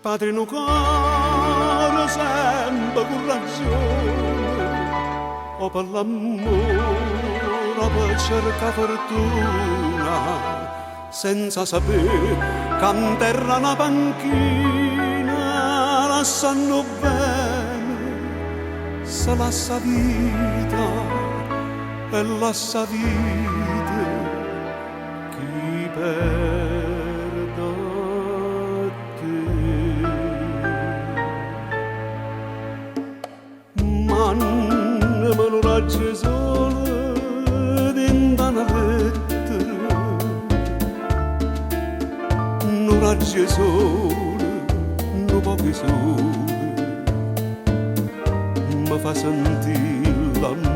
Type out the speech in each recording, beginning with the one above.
Padre no cuore sempre con ragione, o per l'amore o per cercare fortuna, senza sapere che in terra una panchina la sanno bene, se la sa vita e la sa vita chi perda te. Ma non raggi solo dentro una lettera, non raggi solo, non pochi sole, mi fa sentire l'amore.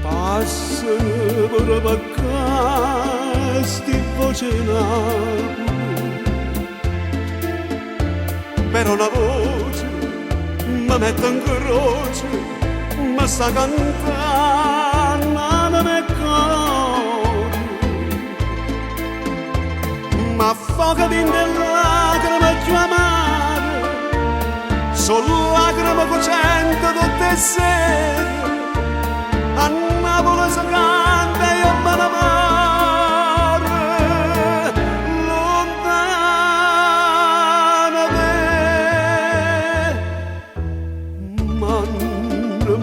Passano per peccare sti voce in però una voce mi mette in croce, mi sta cantando nel cuore, mi affoga dentro le lacrime più amare, sono lacrime cocente tutte le sere, a Napoli si canta e io me ne vado.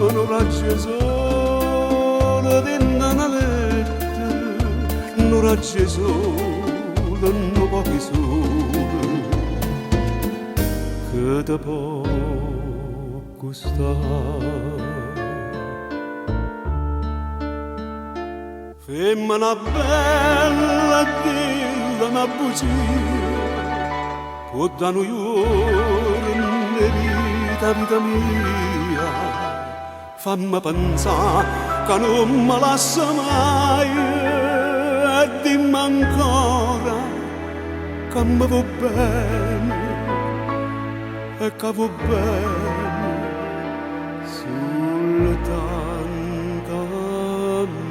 Non raggi solo dentro una lettera, non raggi solo, non pochi sole, che te può costare. Femmina bella, dilla una bugia, può da noi ore vita mia, fammi pensare che non mi lascia mai e dimmi ancora che mi va bene e che va bene soltanto a me.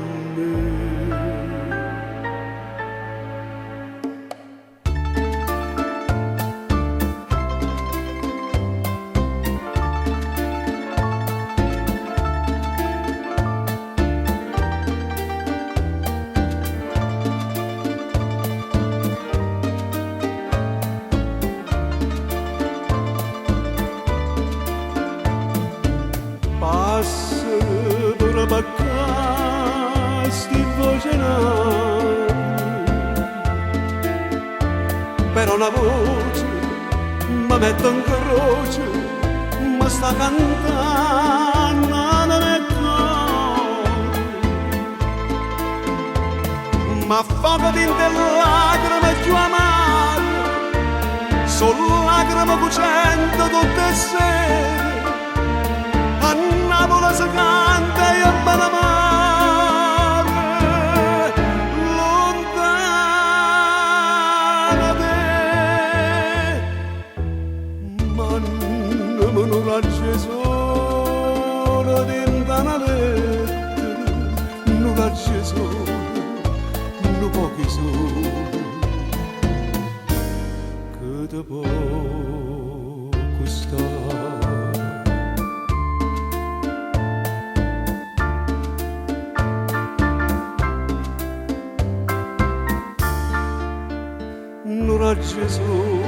Passano per peccare sti voce in però una voce mi mette in croce, mi sta cantando nel cuore, mi affoga dentro le lacrime più amare, sono lacrime cocente tutte le sere, a Napoli si canta e io me ne vado lontana te. Ma non raggi solo dentro una lettera, non raggi solo, non pochi sole, che te può costare. Non raggi solo,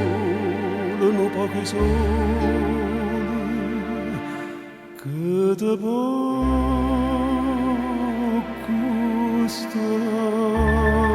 non pochi sole, che te può costare.